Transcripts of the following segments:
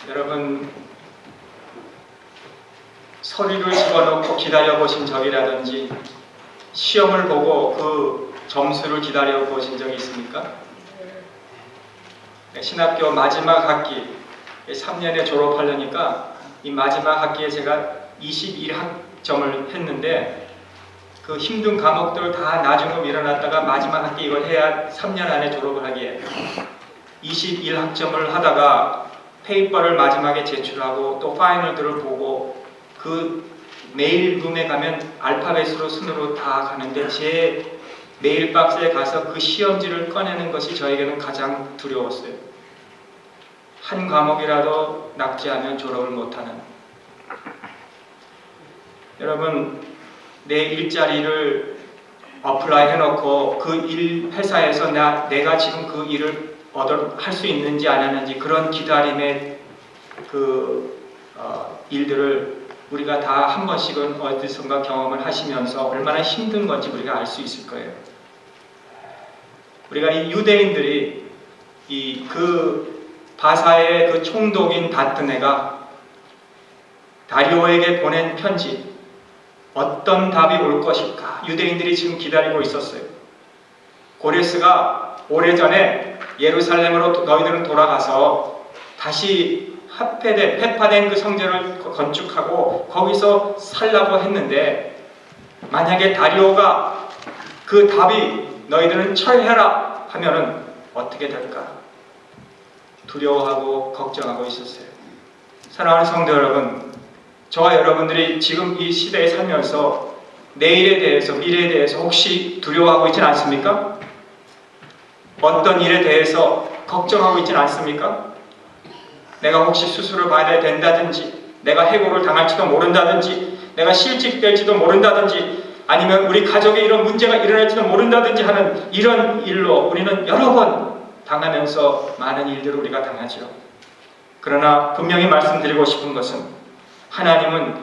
여러분, 서류를 집어넣고 기다려보신 적이라든지 시험을 보고 그 점수를 기다려보신 적이 있습니까? 신학교 마지막 학기 3년에 졸업하려니까 이 마지막 학기에 제가 21학점을 했는데 그 힘든 과목들 다 나중에 밀어놨다가 마지막 학기 이걸 해야 3년 안에 졸업을 하기에 21학점을 하다가 페이퍼를 마지막에 제출하고 또 파이널들을 보고 그 메일룸에 가면 알파벳으로 순으로 다 가는데 제 메일 박스에 가서 그 시험지를 꺼내는 것이 저에게는 가장 두려웠어요. 한 과목이라도 낙제하면 졸업을 못하는. 여러분, 내 일자리를 어플라이 해놓고 그 회사에서 내가 지금 그 일을 할 수 있는지 안 하는지 그런 기다림의 일들을 우리가 다 한 번씩은 어디선가 경험을 하시면서 얼마나 힘든 건지 우리가 알 수 있을 거예요. 우리가 이 유대인들이 바사의 그 총독인 다트네가 다리오에게 보낸 편지, 어떤 답이 올 것일까? 유대인들이 지금 기다리고 있었어요. 고레스가 오래전에 예루살렘으로 너희들은 돌아가서 다시 폐파된 그 성전을 건축하고 거기서 살라고 했는데 만약에 다리오가 그 답이 너희들은 철해라 하면은 어떻게 될까? 두려워하고 걱정하고 있었어요. 사랑하는 성도 여러분, 저와 여러분들이 지금 이 시대에 살면서 내일에 대해서, 미래에 대해서 혹시 두려워하고 있지는 않습니까? 어떤 일에 대해서 걱정하고 있지는 않습니까? 내가 혹시 수술을 받아야 된다든지, 내가 해고를 당할지도 모른다든지, 내가 실직될지도 모른다든지, 아니면 우리 가족에 이런 문제가 일어날지도 모른다든지 하는 이런 일로 우리는 여러 번 당하면서 많은 일들을 우리가 당하죠. 그러나 분명히 말씀드리고 싶은 것은 하나님은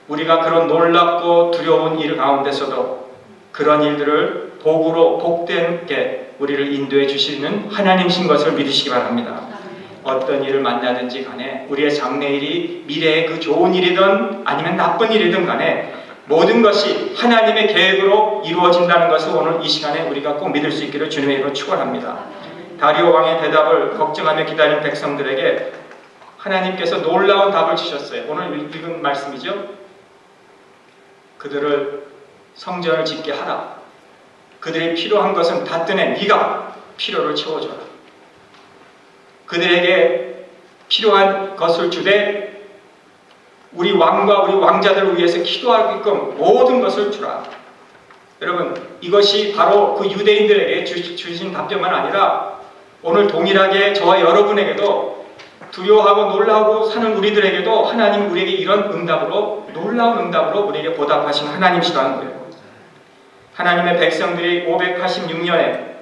우리가 그런 놀랍고 두려운 일 가운데서도 그런 일들을 복으로 복되게 우리를 인도해 주시는 하나님이신 것을 믿으시기 바랍니다. 어떤 일을 만나든지 간에 우리의 장래일이 미래의 그 좋은 일이든 아니면 나쁜 일이든 간에 모든 것이 하나님의 계획으로 이루어진다는 것을 오늘 이 시간에 우리가 꼭 믿을 수 있기를 주님의 이름으로 축원합니다. 다리오 왕의 대답을 걱정하며 기다린 백성들에게 하나님께서 놀라운 답을 주셨어요. 오늘 읽은 말씀이죠. 그들을 성전을 짓게 하라. 그들이 필요한 것은 다뜨네 네가 필요를 채워줘라. 그들에게 필요한 것을 주되 우리 왕과 우리 왕자들을 위해서 기도하게끔 모든 것을 주라. 여러분, 이것이 바로 그 유대인들에게 주신 답변만 아니라 오늘 동일하게 저와 여러분에게도 두려워하고 놀라고 사는 우리들에게도 하나님 우리에게 이런 응답으로, 놀라운 응답으로 우리에게 보답하신 하나님이시라는 거예요. 하나님의 백성들이 586년에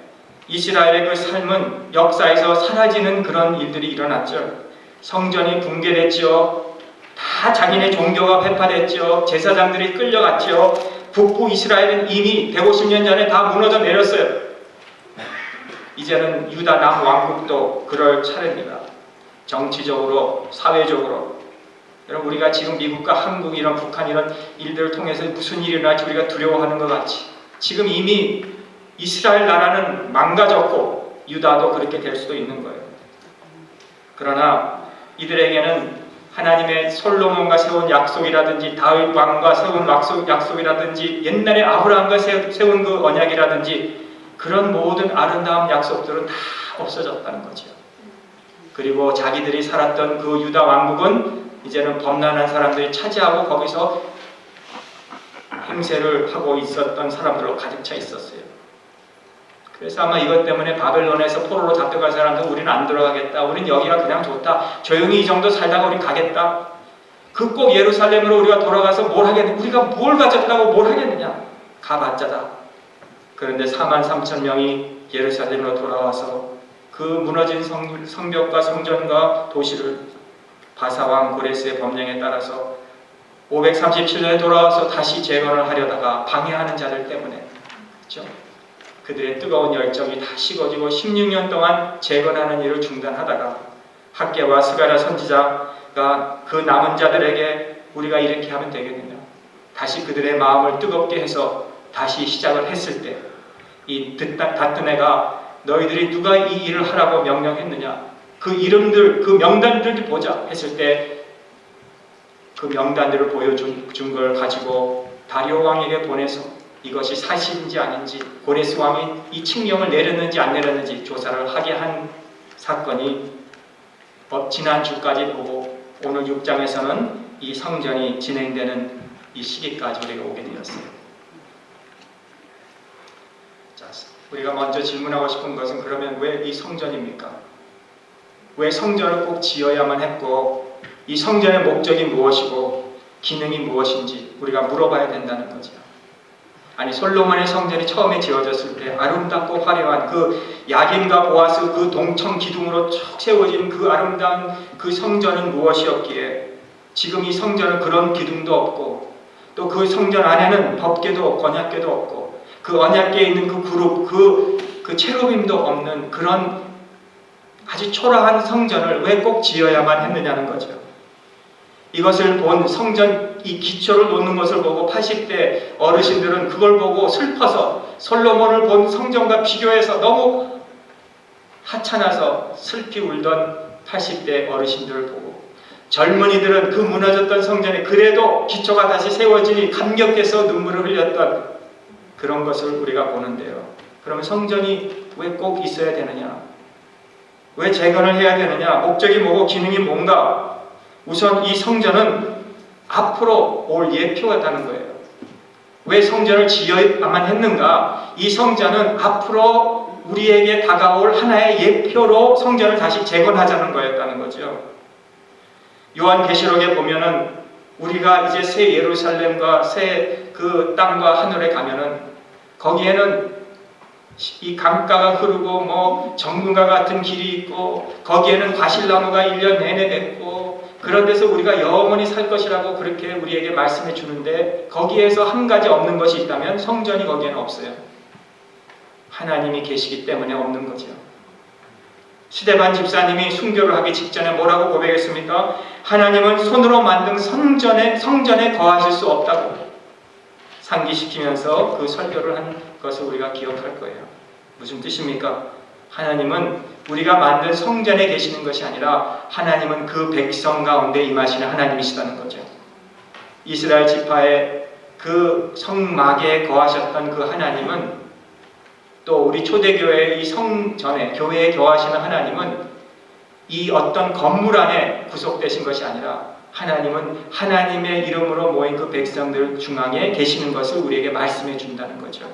이스라엘의 그 삶은 역사에서 사라지는 그런 일들이 일어났죠. 성전이 붕괴됐죠. 다 자기네 종교가 폐파됐죠. 제사장들이 끌려갔죠. 북부 이스라엘은 이미 150년 전에 다 무너져 내렸어요. 이제는 유다 남왕국도 그럴 차례입니다. 정치적으로, 사회적으로. 여러분, 우리가 지금 미국과 한국 이런 북한 이런 일들을 통해서 무슨 일이 일어날지 우리가 두려워하는 것 같이 지금 이미 이스라엘 나라는 망가졌고 유다도 그렇게 될 수도 있는 거예요. 그러나 이들에게는 하나님의 솔로몬과 세운 약속이라든지 다윗 왕과 세운 약속이라든지 옛날에 아브라함과 세운 그 언약이라든지 그런 모든 아름다운 약속들은 다 없어졌다는 거죠. 그리고 자기들이 살았던 그 유다 왕국은 이제는 범람한 사람들이 차지하고 거기서 행세를 하고 있었던 사람들로 가득 차 있었어요. 그래서 아마 이것 때문에 바벨론에서 포로로 잡혀간 사람들 우리는 안 들어가겠다. 우리는 여기가 그냥 좋다. 조용히 이 정도 살다가 우리 가겠다. 그 꼭 예루살렘으로 우리가 돌아가서 뭘 하겠느냐. 우리가 뭘 가졌다고 뭘 하겠느냐. 가봤자다. 그런데 43,000명이 예루살렘으로 돌아와서 그 무너진 성벽과 성전과 도시를 바사왕 고레스의 법령에 따라서 537년에 돌아와서 다시 재건을 하려다가 방해하는 자들 때문에, 그렇죠? 그들의 뜨거운 열정이 다 식어지고 16년 동안 재건하는 일을 중단하다가 학개와 스가랴 선지자가 그 남은 자들에게 우리가 이렇게 하면 되겠느냐, 다시 그들의 마음을 뜨겁게 해서 다시 시작을 했을 때 이 닷든 해가 너희들이 누가 이 일을 하라고 명령했느냐, 그 이름들, 그 명단들을 보자 했을 때 그 명단들을 보여준 걸 가지고 다리오 왕에게 보내서 이것이 사실인지 아닌지, 고레스 왕이 이 칙령을 내렸는지 안 내렸는지 조사를 하게 한 사건이 지난 주까지 보고 오늘 6장에서는 이 성전이 진행되는 이 시기까지 우리가 오게 되었어요. 자, 우리가 먼저 질문하고 싶은 것은 그러면 왜 이 성전입니까? 왜 성전을 꼭 지어야만 했고 이 성전의 목적이 무엇이고 기능이 무엇인지 우리가 물어봐야 된다는 거죠. 아니, 솔로몬의 성전이 처음에 지어졌을 때 아름답고 화려한 그 야긴과 보아스 그 동청 기둥으로 쭉 세워진 그 아름다운 그 성전은 무엇이었기에 지금 이 성전은 그런 기둥도 없고 또 그 성전 안에는 법궤도 없고 언약궤도 없고 그 언약궤에 있는 그 그룹 그 체루빔도 없는 그런 아주 초라한 성전을 왜 꼭 지어야만 했느냐는 거죠. 이것을 본 성전 이 기초를 놓는 것을 보고 80대 어르신들은 그걸 보고 슬퍼서 솔로몬을 본 성전과 비교해서 너무 하찮아서 슬피 울던 80대 어르신들을 보고 젊은이들은 그 무너졌던 성전에 그래도 기초가 다시 세워지니 감격해서 눈물을 흘렸던 그런 것을 우리가 보는데요. 그러면 성전이 왜 꼭 있어야 되느냐? 왜 재건을 해야 되느냐? 목적이 뭐고 기능이 뭔가? 우선 이 성전은 앞으로 올 예표 같다는 거예요. 왜 성전을 지어야만 했는가? 이 성전은 앞으로 우리에게 다가올 하나의 예표로 성전을 다시 재건하자는 거였다는 거죠. 요한계시록에 보면은 우리가 이제 새 예루살렘과 새 그 땅과 하늘에 가면은 거기에는 이 강가가 흐르고 뭐 정문과 같은 길이 있고 거기에는 과실나무가 1년 내내 맺고 그런 데서 우리가 영원히 살 것이라고 그렇게 우리에게 말씀해 주는데 거기에서 한 가지 없는 것이 있다면 성전이 거기에는 없어요. 하나님이 계시기 때문에 없는 거죠. 스데반 집사님이 순교를 하기 직전에 뭐라고 고백했습니까? 하나님은 손으로 만든 성전에 거하실 수 없다고 상기시키면서 그 설교를 한 것을 우리가 기억할 거예요. 무슨 뜻입니까? 하나님은 우리가 만든 성전에 계시는 것이 아니라 하나님은 그 백성 가운데 임하시는 하나님이시다는 거죠. 이스라엘 지파의 그 성막에 거하셨던 그 하나님은 또 우리 초대교회의 이 성전에 교회에 거하시는 하나님은 이 어떤 건물 안에 구속되신 것이 아니라 하나님은 하나님의 이름으로 모인 그 백성들 중앙에 계시는 것을 우리에게 말씀해 준다는 거죠.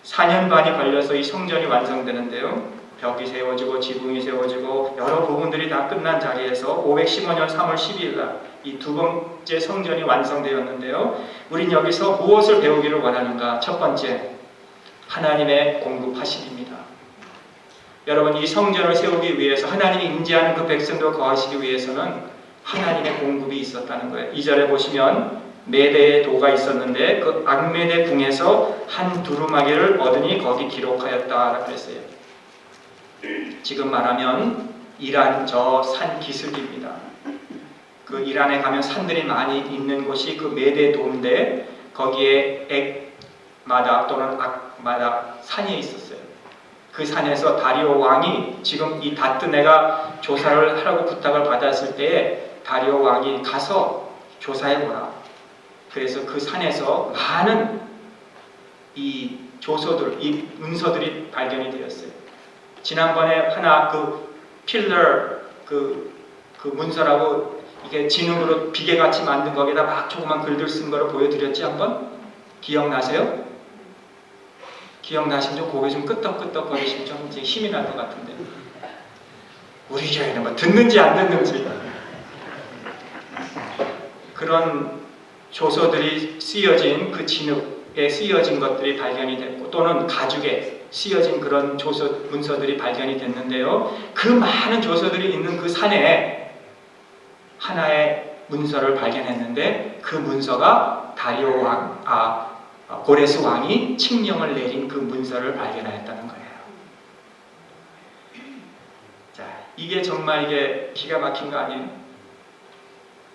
4년 반이 걸려서 이 성전이 완성되는데요. 벽이 세워지고 지붕이 세워지고 여러 부분들이 다 끝난 자리에서 515년 3월 12일 날 이 두 번째 성전이 완성되었는데요. 우린 여기서 무엇을 배우기를 원하는가? 첫 번째, 하나님의 공급하심입니다. 여러분, 이 성전을 세우기 위해서 하나님이 임재하는 그 백성들 거하시기 위해서는 하나님의 공급이 있었다는 거예요. 2절에 보시면 메대의 도가 있었는데 그 악메대 궁에서 한 두루마기를 얻으니 거기 기록하였다라고 했어요. 지금 말하면 이란 저 산 기슭입니다. 그 이란에 가면 산들이 많이 있는 곳이 그 메대도인데 거기에 액마다 또는 악마다 산이 있었어요. 그 산에서 다리오 왕이 지금 이 닷드네가 조사를 하라고 부탁을 받았을 때에 다리오 왕이 가서 조사해보라. 그래서 그 산에서 많은 이 조서들, 이 문서들이 발견이 되었어요. 지난번에 하나 그 필러 그 문서라고 이게 진흙으로 비계같이 만든 거기다 막 조그만 글들 쓴 거를 보여드렸지 한번? 기억나세요? 기억나시면 좀 고개 좀 끄덕끄덕 거리시면 좀 이제 힘이 날 것 같은데 우리 교회는 뭐 듣는지 안 듣는지 그런 조서들이 쓰여진 그 진흙에 쓰여진 것들이 발견이 됐고 또는 가죽에 쓰여진 그런 조서 문서들이 발견이 됐는데요. 그 많은 조서들이 있는 그 산에 하나의 문서를 발견했는데 그 문서가 다리오 왕, 고레스 왕이 칙령을 내린 그 문서를 발견하였다는 거예요. 자, 이게 정말 이게 기가 막힌 거 아니에요?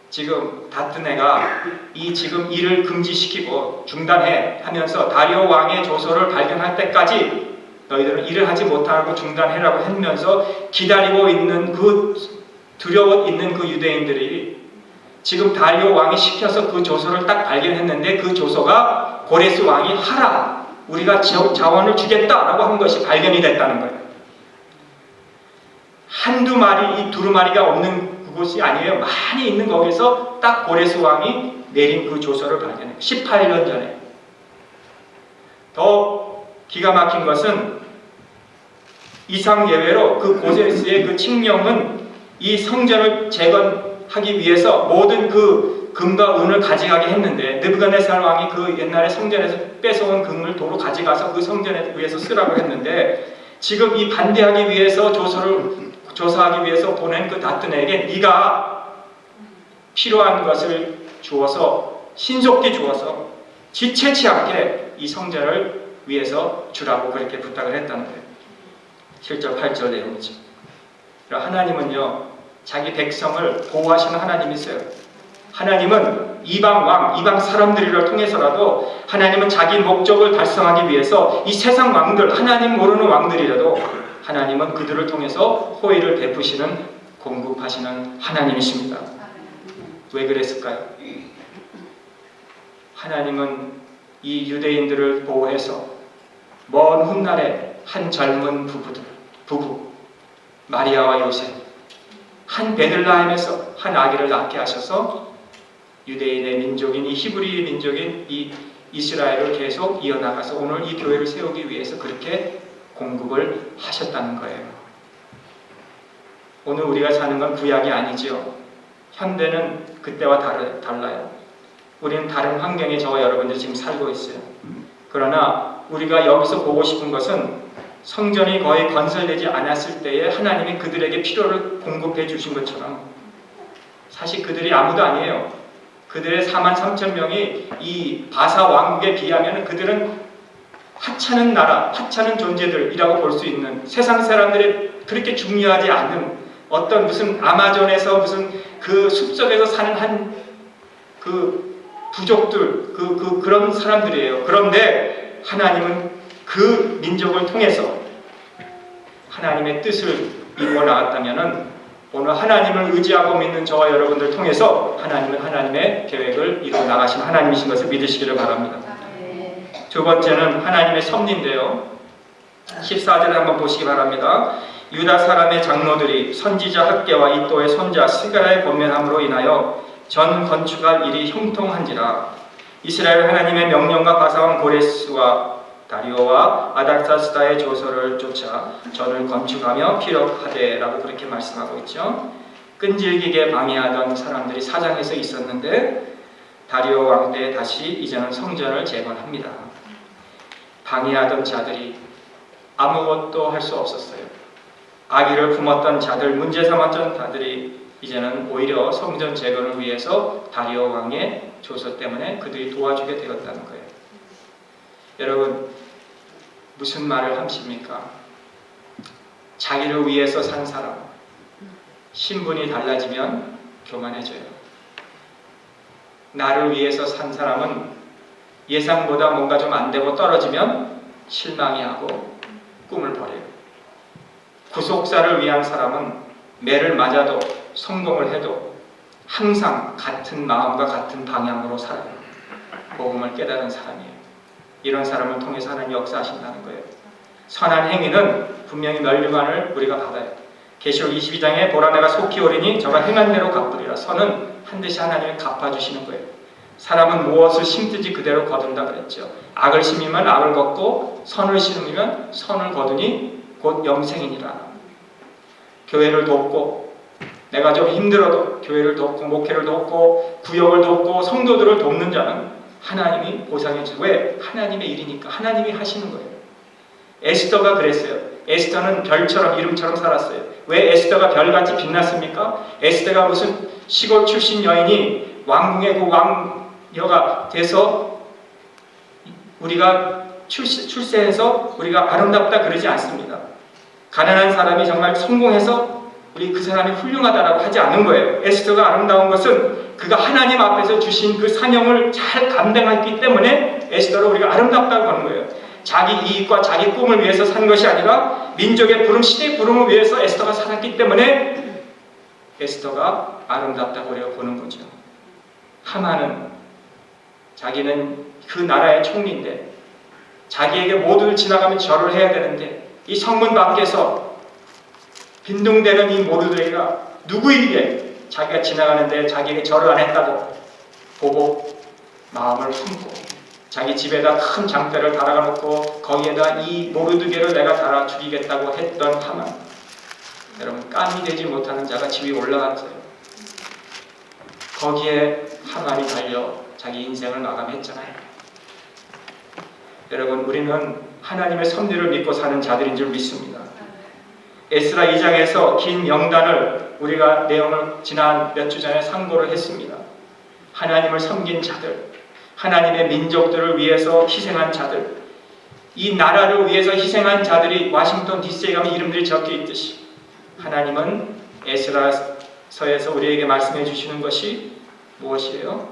지금 다트네가 이 지금 일을 금지시키고 중단해 하면서 다리오 왕의 조서를 발견할 때까지 너희들은 일을 하지 못하고 중단해라고 하면서 기다리고 있는 그 두려워 있는 그 유대인들이 지금 다리오 왕이 시켜서 그 조서를 딱 발견했는데 그 조서가 고레스 왕이 하라, 우리가 자원을 주겠다라고 한 것이 발견이 됐다는 거예요. 한두 마리, 이 두루마리가 없는 그곳이 아니에요. 많이 있는 거기서 딱 고레스 왕이 내린 그 조서를 발견해요. 18년 전에. 더 기가 막힌 것은 이상 예외로 그 고레스의 그 칙령은 이 성전을 재건하기 위해서 모든 그 금과 은을 가져가게 했는데 느부갓네살 왕이 그 옛날에 성전에서 뺏어온 금을 도로 가져가서 그 성전에 위해서 쓰라고 했는데 지금 이 반대하기 위해서 조사하기 위해서 보낸 그 다트네에게 네가 필요한 것을 주어서 신속히 주어서 지체치 않게 이 성전을 위해서 주라고 그렇게 부탁을 했다는 거예요. 7절 8절 내용이죠. 하나님은요 자기 백성을 보호하시는 하나님이세요. 하나님은 이방 왕, 이방 사람들을 통해서라도 하나님은 자기 목적을 달성하기 위해서 이 세상 왕들, 하나님 모르는 왕들이라도 하나님은 그들을 통해서 호의를 베푸시는 공급하시는 하나님이십니다. 왜 그랬을까요? 하나님은 이 유대인들을 보호해서 먼 훗날에 한 젊은 부부 마리아와 요셉 한 베들레헴에서 한 아기를 낳게 하셔서 유대인의 민족인 이 히브리 민족인 이 이스라엘을 계속 이어나가서 오늘 이 교회를 세우기 위해서 그렇게 공급을 하셨다는 거예요. 오늘 우리가 사는 건 구약이 아니지요. 현대는 그때와 달라요. 우리는 다른 환경에 저와 여러분들이 지금 살고 있어요. 그러나 우리가 여기서 보고 싶은 것은 성전이 거의 건설되지 않았을 때에 하나님이 그들에게 필요를 공급해 주신 것처럼 사실 그들이 아무도 아니에요. 그들의 43,000명이 이 바사 왕국에 비하면 그들은 하찮은 나라, 하찮은 존재들이라고 볼 수 있는 세상 사람들이 그렇게 중요하지 않은 어떤 무슨 아마존에서 무슨 그 숲속에서 사는 한 그 부족들, 그런 사람들이에요. 그런데 하나님은 그 민족을 통해서 하나님의 뜻을 이루어 나갔다면은 오늘 하나님을 의지하고 믿는 저와 여러분들 통해서 하나님은 하나님의 계획을 이루어 나가신 하나님이신 것을 믿으시기를 바랍니다. 두 번째는 하나님의 섭리인데요. 14절을 한번 보시기 바랍니다. 유다 사람의 장로들이 선지자 학계와 이또의 손자 스가랴의 권면함으로 인하여 전 건축할 일이 형통한지라 이스라엘 하나님의 명령과 바사왕 고레스와 다리오와 아닥사스다의 조서를 쫓아 전을 건축하며 피력하되라고 그렇게 말씀하고 있죠. 끈질기게 방해하던 사람들이 사장에서 있었는데 다리오 왕 때 다시 이제는 성전을 재건합니다. 방해하던 자들이 아무것도 할 수 없었어요. 아기를 품었던 자들, 문제 삼았던 자들이 이제는 오히려 성전 재건을 위해서 다리오 왕의 조서 때문에 그들이 도와주게 되었다는 거예요. 여러분, 무슨 말을 하십니까? 자기를 위해서 산 사람, 신분이 달라지면 교만해져요. 나를 위해서 산 사람은 예상보다 뭔가 좀 안 되고 떨어지면 실망해하고 꿈을 버려요. 구속사를 위한 사람은 매를 맞아도 성공을 해도 항상 같은 마음과 같은 방향으로 살아요. 복음을 깨달은 사람이에요. 이런 사람을 통해서 하나님 역사하신다는 거예요. 선한 행위는 분명히 멸류관을 우리가 받아요. 계시록 22장에 보라 내가 속히 오리니 저가 행한 대로 갚으리라. 선은 반드시 하나님이 갚아주시는 거예요. 사람은 무엇을 심든지 그대로 거둔다 그랬죠. 악을 심으면 악을 걷고 선을 심으면 선을 거두니 곧 영생이니라. 교회를 돕고 내가 좀 힘들어도 교회를 돕고 목회를 돕고 구역을 돕고 성도들을 돕는 자는 하나님이 보상해 주고 왜? 하나님의 일이니까 하나님이 하시는 거예요. 에스더가 그랬어요. 에스더는 별처럼 이름처럼 살았어요. 왜 에스더가 별같이 빛났습니까? 에스더가 무슨 시골 출신 여인이 왕궁의 그 왕녀가 돼서 우리가 출세해서 우리가 아름답다 그러지 않습니다. 가난한 사람이 정말 성공해서 우리 그 사람이 훌륭하다라고 하지 않는 거예요. 에스더가 아름다운 것은 그가 하나님 앞에서 주신 그 사명을 잘 감당했기 때문에 에스더를 우리가 아름답다고 하는 거예요. 자기 이익과 자기 꿈을 위해서 산 것이 아니라 민족의 부름, 시대의 부름을 위해서 에스더가 살았기 때문에 에스더가 아름답다고 우리가 보는 거죠. 하만은 자기는 그 나라의 총리인데 자기에게 모두를 지나가면 절을 해야 되는데 이 성문 밖에서 빈둥대는 이 모두들에게 누구에게 자기가 지나가는데 자기에게 절을 안 했다고 보고 마음을 품고 자기 집에다 큰 장대를 달아가 놓고 거기에다 이 모르드게를 내가 달아 죽이겠다고 했던 하만, 여러분 깜이 되지 못하는 자가 집이 올라갔어요. 거기에 하만이 달려 자기 인생을 마감했잖아요. 여러분 우리는 하나님의 섭리를 믿고 사는 자들인 줄 믿습니다. 에스라 2장에서 긴 명단을 우리가 내용을 지난 몇 주 전에 상고를 했습니다. 하나님을 섬긴 자들, 하나님의 민족들을 위해서 희생한 자들, 이 나라를 위해서 희생한 자들이 워싱턴 DC에 가면 이름들이 적혀 있듯이 하나님은 에스라서에서 우리에게 말씀해 주시는 것이 무엇이에요?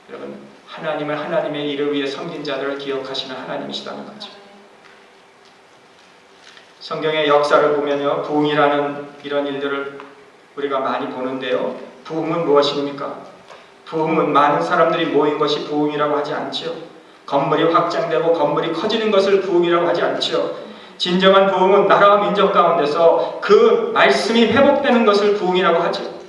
여러분 하나님을 하나님의 일을 위해 섬긴 자들을 기억하시는 하나님이시다는 거죠. 성경의 역사를 보면요, 부흥이라는 이런 일들을 우리가 많이 보는데요. 부흥은 무엇입니까? 부흥은 많은 사람들이 모인 것이 부흥이라고 하지 않죠. 건물이 확장되고 건물이 커지는 것을 부흥이라고 하지 않죠. 진정한 부흥은 나라와 민족 가운데서 그 말씀이 회복되는 것을 부흥이라고 하죠.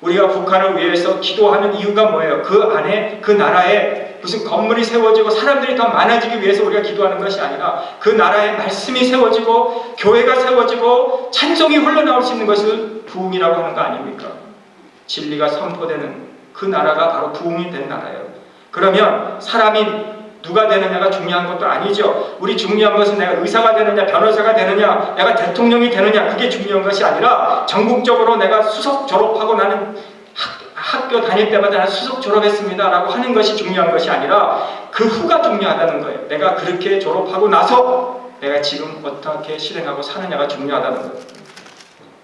우리가 북한을 위해서 기도하는 이유가 뭐예요? 그 안에 그 나라에 무슨 건물이 세워지고 사람들이 더 많아지기 위해서 우리가 기도하는 것이 아니라 그 나라에 말씀이 세워지고 교회가 세워지고 찬송이 흘러나올 수 있는 것을 부흥이라고 하는 거 아닙니까? 진리가 선포되는 그 나라가 바로 부흥이 된 나라예요. 그러면 사람이 누가 되느냐가 중요한 것도 아니죠. 우리 중요한 것은 내가 의사가 되느냐, 변호사가 되느냐, 내가 대통령이 되느냐, 그게 중요한 것이 아니라 전국적으로 내가 수석 졸업하고 나는 학교 다닐 때마다 나는 수석 졸업했습니다 라고 하는 것이 중요한 것이 아니라 그 후가 중요하다는 거예요. 내가 그렇게 졸업하고 나서 내가 지금 어떻게 실행하고 사느냐가 중요하다는 거예요.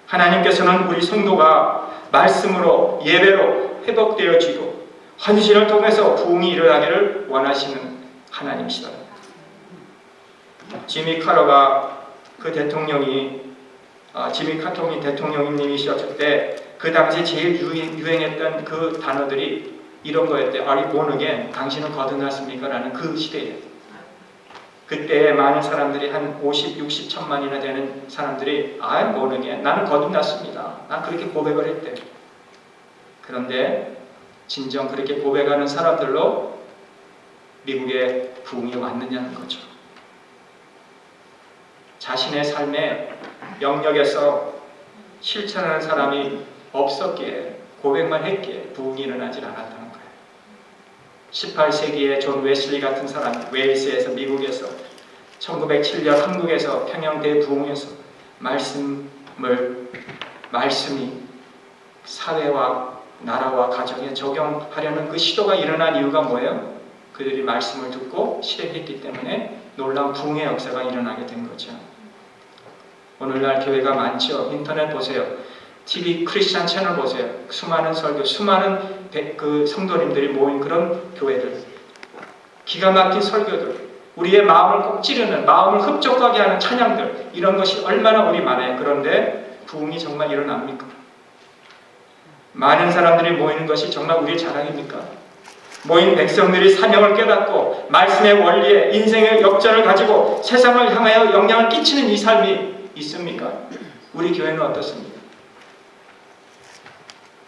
하나님께서는 우리 성도가 말씀으로 예배로 회복되어지고 헌신을 통해서 부흥이 일어나기를 원하시는 하나님이시다. 지미 카터가 그 대통령이 지미 카터이 대통령님이셨을 때 그 당시에 제일 유행했던 그 단어들이 이런 거였대요. Are you born again? 당신은 거듭났습니까? 라는 그 시대에 그때 많은 사람들이 한 50, 60 천만이나 되는 사람들이 I'm born again. 나는 거듭났습니다. 난 그렇게 고백을 했대. 그런데 진정 그렇게 고백하는 사람들로 미국에 부흥이 왔느냐는 거죠. 자신의 삶의 영역에서 실천하는 사람이 없었기에 고백만 했기에 부흥이 일어나질 않았다는 거예요. 18세기에 존 웨슬리 같은 사람이 웨일스에서 미국에서 1907년 한국에서 평양대 부흥에서 말씀이 사회와 나라와 가정에 적용하려는 그 시도가 일어난 이유가 뭐예요? 그들이 말씀을 듣고 실행했기 때문에 놀라운 부흥의 역사가 일어나게 된 거죠. 오늘날 교회가 많죠. 인터넷 보세요. TV 크리스찬 채널 보세요. 수많은 설교, 수많은 그 성도님들이 모인 그런 교회들, 기가 막힌 설교들, 우리의 마음을 꼭 찌르는, 마음을 흡족하게 하는 찬양들, 이런 것이 얼마나 우리 많아요. 그런데 부흥이 정말 일어납니까? 많은 사람들이 모이는 것이 정말 우리의 자랑입니까? 모인 백성들이 사명을 깨닫고 말씀의 원리에 인생의 역전을 가지고 세상을 향하여 영향을 끼치는 이 삶이 있습니까? 우리 교회는 어떻습니까?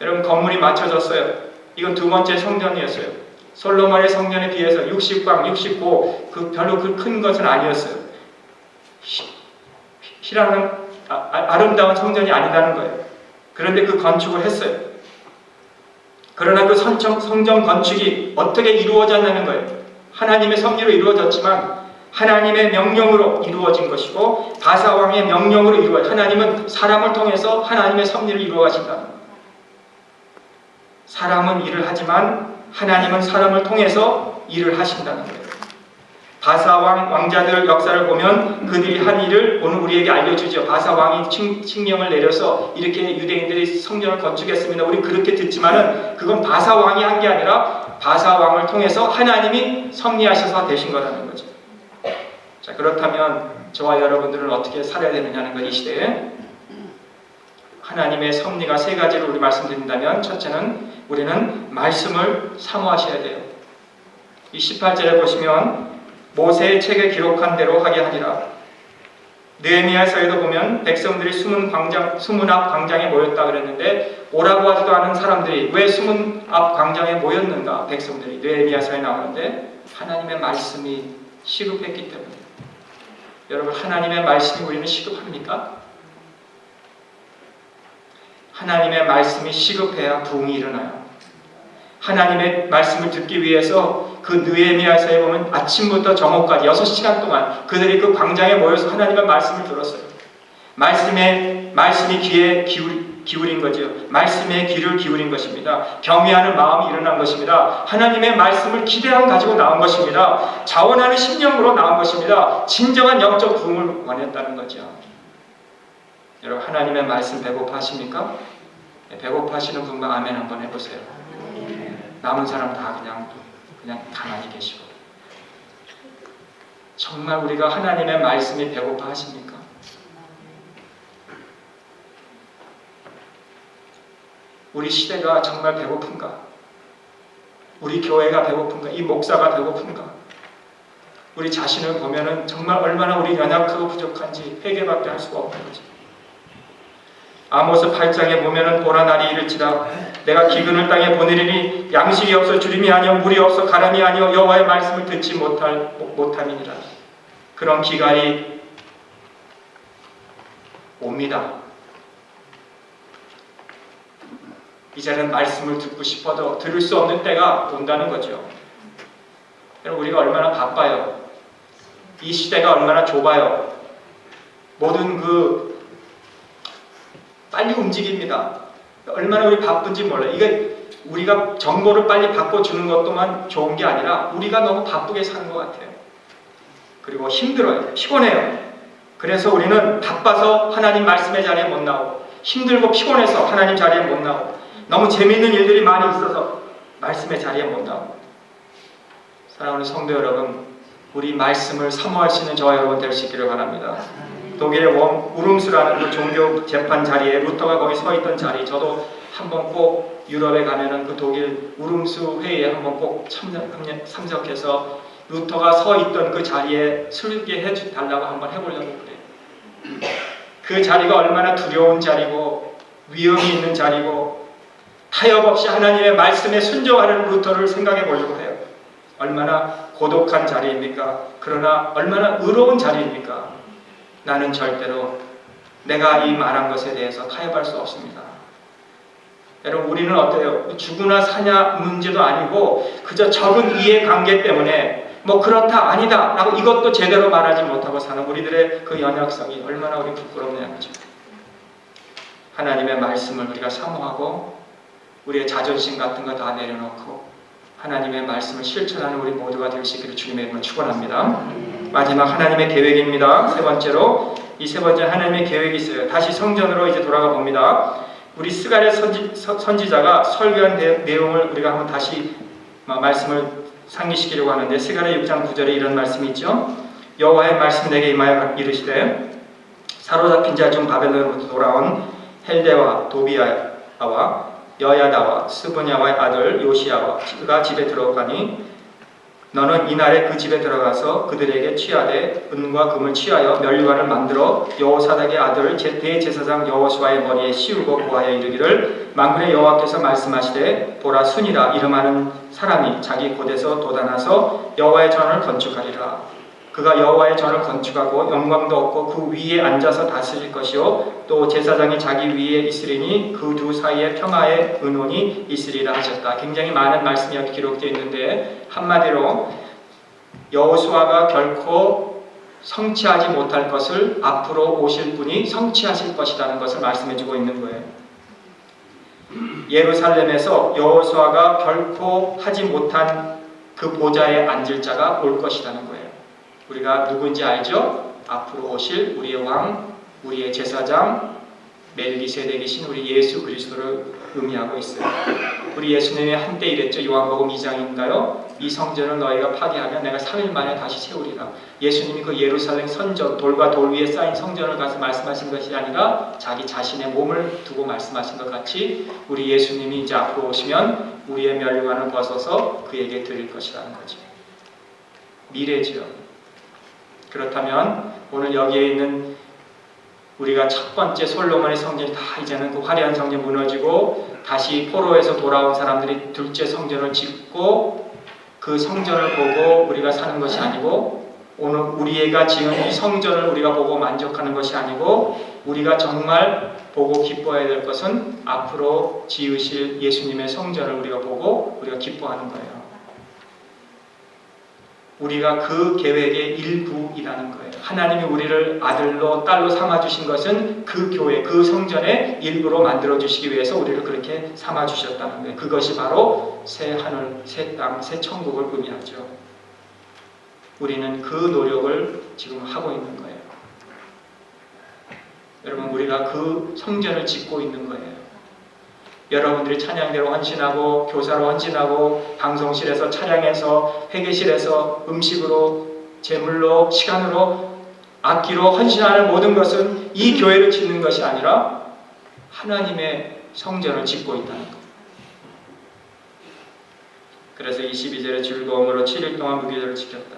여러분 건물이 맞춰졌어요. 이건 두 번째 성전이었어요. 솔로몬의 성전에 비해서 60방, 65 별로 그 큰 것은 아니었어요. 희랑은 아름다운 성전이 아니라는 거예요. 그런데 그 건축을 했어요. 그러나 그 성전 건축이 어떻게 이루어졌냐는 거예요. 하나님의 섭리로 이루어졌지만 하나님의 명령으로 이루어진 것이고 바사왕의 명령으로 하나님은 사람을 통해서 하나님의 섭리를 이루어가신다는 거예요. 사람은 일을 하지만 하나님은 사람을 통해서 일을 하신다는 거예요. 바사 왕자들 역사를 보면 그들이 한 일을 오늘 우리에게 알려주죠. 바사 왕이 칙령을 내려서 이렇게 유대인들이 성전을 건축했습니다. 우리 그렇게 듣지만은 그건 바사 왕이 한 게 아니라 바사 왕을 통해서 하나님이 섭리하셔서 되신 거라는 거죠. 자, 그렇다면 저와 여러분들은 어떻게 살아야 되느냐는 거, 이 시대에 하나님의 섭리가 세 가지로 우리 말씀드린다면, 첫째는 우리는 말씀을 사모하셔야 돼요. 이 18절에 보시면 모세의 책에 기록한 대로 하게 하리라. 느헤미야서에도 보면 백성들이 수문 앞 광장에 모였다 그랬는데 오라고 하지도 않은 사람들이 왜 수문 앞 광장에 모였는가? 백성들이 느헤미야서에 나오는데 하나님의 말씀이 시급했기 때문에. 여러분, 하나님의 말씀이 우리는 시급합니까? 하나님의 말씀이 시급해야 부흥이 일어나요. 하나님의 말씀을 듣기 위해서 그 느헤미야서에 보면 아침부터 정오까지 6시간 동안 그들이 그 광장에 모여서 하나님의 말씀을 들었어요. 말씀이 귀에 기울인 거죠. 말씀에 귀를 기울인 것입니다. 경외하는 마음이 일어난 것입니다. 하나님의 말씀을 기대함 가지고 나온 것입니다. 자원하는 심령으로 나온 것입니다. 진정한 영적 부흥을 원했다는 거죠. 여러분, 하나님의 말씀 배고파하십니까? 네, 배고파하시는 분만 아멘 한번 해보세요. 남은 사람 다 그냥 가만히 계시고. 정말 우리가 하나님의 말씀이 배고파하십니까? 우리 시대가 정말 배고픈가? 우리 교회가 배고픈가? 이 목사가 배고픈가? 우리 자신을 보면은 정말 얼마나 우리 연약하고 부족한지 회개밖에 할 수가 없는 거죠. 아모스 8장에 보면은 보라 날이 이를지라 내가 기근을 땅에 보내리니 양식이 없어 주림이 아니요 물이 없어 가람이 아니요 여호와의 말씀을 듣지 못함이니라. 그런 기간이 옵니다. 이제는 말씀을 듣고 싶어도 들을 수 없는 때가 온다는 거죠. 여러분, 우리가 얼마나 바빠요. 이 시대가 얼마나 좁아요. 모든 빨리 움직입니다. 얼마나 우리 바쁜지 몰라요. 이게 우리가 정보를 빨리 바꿔주는 것도만 좋은 게 아니라 우리가 너무 바쁘게 사는 것 같아요. 그리고 힘들어요. 피곤해요. 그래서 우리는 바빠서 하나님 말씀의 자리에 못 나오고, 힘들고 피곤해서 하나님 자리에 못 나오고, 너무 재미있는 일들이 많이 있어서 말씀의 자리에 못 나오고. 사랑하는 성도 여러분, 우리 말씀을 사모할 수 있는 저와 여러분 될 수 있기를 바랍니다. 독일의 우름스라는 그 종교 재판 자리에 루터가 거기 서 있던 자리, 저도 한번 꼭 유럽에 가면은 그 독일 우름스 회의에 한번 꼭 참석해서 루터가 서 있던 그 자리에 설교해 달라고 한번 해보려고 그래요. 그 자리가 얼마나 두려운 자리고 위험이 있는 자리고 타협 없이 하나님의 말씀에 순종하는 루터를 생각해 보려고 해요. 얼마나 고독한 자리입니까? 그러나 얼마나 의로운 자리입니까? 나는 절대로 내가 이 말한 것에 대해서 타협할 수 없습니다. 여러분, 우리는 어때요? 죽으나 사냐 문제도 아니고 그저 적은 이해관계 때문에 뭐 그렇다 아니다 라고 이것도 제대로 말하지 못하고 사는 우리들의 그 연약성이 얼마나 우리 부끄럽냐죠. 하나님의 말씀을 우리가 사모하고 우리의 자존심 같은 거 다 내려놓고 하나님의 말씀을 실천하는 우리 모두가 될 수 있기를 주님의 이름으로 축원합니다. 마지막 하나님의 계획입니다. 세 번째로, 이 세 번째 하나님의 계획이 있어요. 다시 성전으로 이제 돌아가 봅니다. 우리 스가랴 선지자가 설교한 내용을 우리가 한번 다시 말씀을 상기시키려고 하는데, 스가랴 6장 9절에 이런 말씀이 있죠. 여호와의 말씀 내게 임하여 이르시되 사로잡힌 자 중 바벨론으로부터 돌아온 헬데와 도비아와 여야다와 스브냐와의 아들 요시야와 그가 집에 들어가니 너는 이날에 그 집에 들어가서 그들에게 취하되 은과 금을 취하여 면류관을 만들어 여호사닥의 아들 대제사장 여호수아의 머리에 씌우고 고하여 이르기를 만군의 여호와께서 말씀하시되 보라 순이라 이름하는 사람이 자기 곳에서 돋아나서 여호와의 전을 건축하리라. 그가 여호와의 전을 건축하고 영광도 얻고 그 위에 앉아서 다스릴 것이요 또 제사장이 자기 위에 있으리니 그 두 사이에 평화의 은혼이 있으리라 하셨다. 굉장히 많은 말씀이 여기 기록되어 있는데, 한마디로 여호수아가 결코 성취하지 못할 것을 앞으로 오실 분이 성취하실 것이라는 것을 말씀해주고 있는 거예요. 예루살렘에서 여호수아가 결코 하지 못한 그 보좌에 앉을 자가 올 것이라는 거예요. 우리가 누군지 알죠? 앞으로 오실 우리의 왕, 우리의 제사장, 멜기세덱이신 우리 예수 그리스도를 의미하고 있어요. 우리 예수님이 한때 이랬죠. 요한복음 2장인가요? 이 성전을 너희가 파괴하면 내가 3일 만에 다시 세우리라. 예수님이 그 예루살렘 성전, 돌과 돌 위에 쌓인 성전을 가서 말씀하신 것이 아니라 자기 자신의 몸을 두고 말씀하신 것 같이 우리 예수님이 이제 앞으로 오시면 우리의 멸관을 벗어서 그에게 드릴 것이라는 거죠. 미래죠. 그렇다면 오늘 여기에 있는 우리가 첫 번째 솔로몬의 성전이 다 이제는 그 화려한 성전이 무너지고 다시 포로에서 돌아온 사람들이 둘째 성전을 짓고 그 성전을 보고 우리가 사는 것이 아니고 오늘 우리가 지은 이 성전을 우리가 보고 만족하는 것이 아니고 우리가 정말 보고 기뻐해야 될 것은 앞으로 지으실 예수님의 성전을 우리가 보고 우리가 기뻐하는 거예요. 우리가 그 계획의 일부이라는 거예요. 하나님이 우리를 아들로 딸로 삼아주신 것은 그 교회, 그 성전의 일부로 만들어주시기 위해서 우리를 그렇게 삼아주셨다는 거예요. 그것이 바로 새 하늘, 새 땅, 새 천국을 의미하죠. 우리는 그 노력을 지금 하고 있는 거예요. 여러분, 우리가 그 성전을 짓고 있는 거예요. 여러분들이 찬양대로 헌신하고 교사로 헌신하고 방송실에서 찬양해서 회계실에서 음식으로 제물로 시간으로 악기로 헌신하는 모든 것은 이 교회를 짓는 것이 아니라 하나님의 성전을 짓고 있다는 것. 그래서 22절에 즐거움으로 7일 동안 무교절을 지켰다.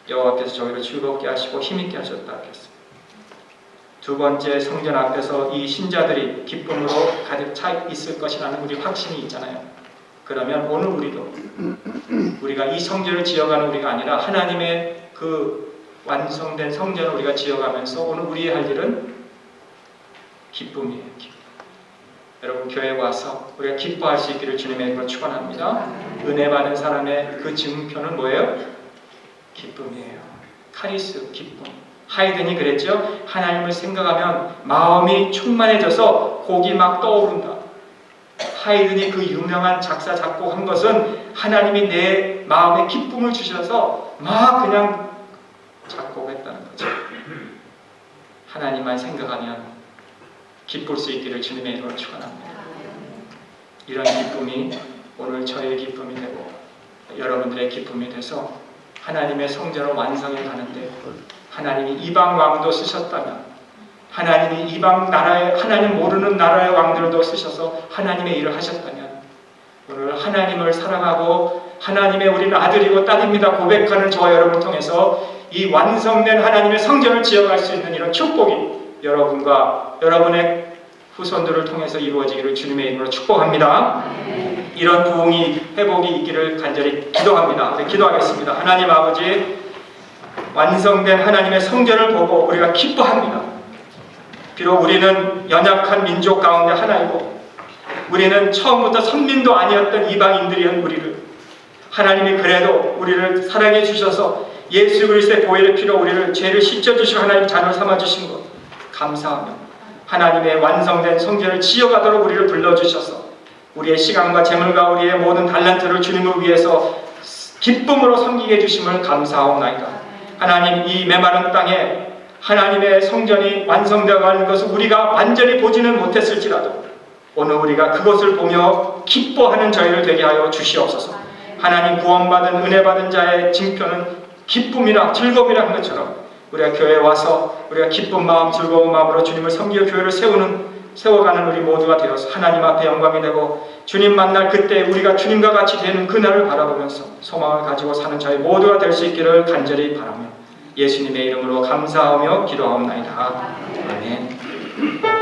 여호와께서 저희를 즐겁게 하시고 힘있게 하셨다 그랬습니다. 두 번째, 성전 앞에서 이 신자들이 기쁨으로 가득 차 있을 것이라는 우리 확신이 있잖아요. 그러면 오늘 우리가 이 성전을 지어가는 우리가 아니라 하나님의 그 완성된 성전을 우리가 지어가면서 오늘 우리의 할 일은 기쁨이에요. 기쁨. 여러분, 교회에 와서 우리가 기뻐할 수 있기를 주님의 이름으로 축원합니다. 은혜 받은 사람의 그 증표는 뭐예요? 기쁨이에요. 카리스, 기쁨. 하이든이 그랬죠. 하나님을 생각하면 마음이 충만해져서 곡이 막 떠오른다. 하이든이 그 유명한 작사 작곡한 것은 하나님이 내 마음에 기쁨을 주셔서 막 그냥 작곡했다는 거죠. 하나님만 생각하면 기쁠 수 있기를 주님의 이름으로 축원합니다. 이런 기쁨이 오늘 저의 기쁨이 되고 여러분들의 기쁨이 돼서 하나님의 성전을 완성해 가는데 하나님이 이방 왕도 쓰셨다면 하나님이 이방 나라의 하나님 모르는 나라의 왕들도 쓰셔서 하나님의 일을 하셨다면 오늘 하나님을 사랑하고 하나님의 우리는 아들이고 딸입니다 고백하는 저와 여러분을 통해서 이 완성된 하나님의 성전을 지어갈 수 있는 이런 축복이 여러분과 여러분의 후손들을 통해서 이루어지기를 주님의 이름으로 축복합니다. 이런 부흥이 회복이 있기를 간절히 기도합니다. 기도하겠습니다. 하나님 아버지, 완성된 하나님의 성전을 보고 우리가 기뻐합니다. 비록 우리는 연약한 민족 가운데 하나이고 우리는 처음부터 선민도 아니었던 이방인들이었던 우리를 하나님이 그래도 우리를 사랑해 주셔서 예수 그리스도의 보혈의 피로 우리를 죄를 씻어주시고 하나님 자녀 삼아주신 것 감사하며 하나님의 완성된 성전을 지어가도록 우리를 불러주셔서 우리의 시간과 재물과 우리의 모든 달란트를 주님을 위해서 기쁨으로 섬기게 해주심을 감사하옵나이다. 하나님, 이 메마른 땅에 하나님의 성전이 완성되어 가는 것을 우리가 완전히 보지는 못했을지라도 오늘 우리가 그것을 보며 기뻐하는 저희를 되게 하여 주시옵소서. 하나님, 구원받은 은혜받은 자의 징표는 기쁨이라 즐거움이라 한 것처럼 우리가 교회에 와서 우리가 기쁜 마음 즐거운 마음으로 주님을 섬기고 교회를 세워가는 우리 모두가 되어서 하나님 앞에 영광이 되고 주님 만날 그때 우리가 주님과 같이 되는 그날을 바라보면서 소망을 가지고 사는 저희 모두가 될 수 있기를 간절히 바라며 예수님의 이름으로 감사하며 기도하옵나이다. 아멘.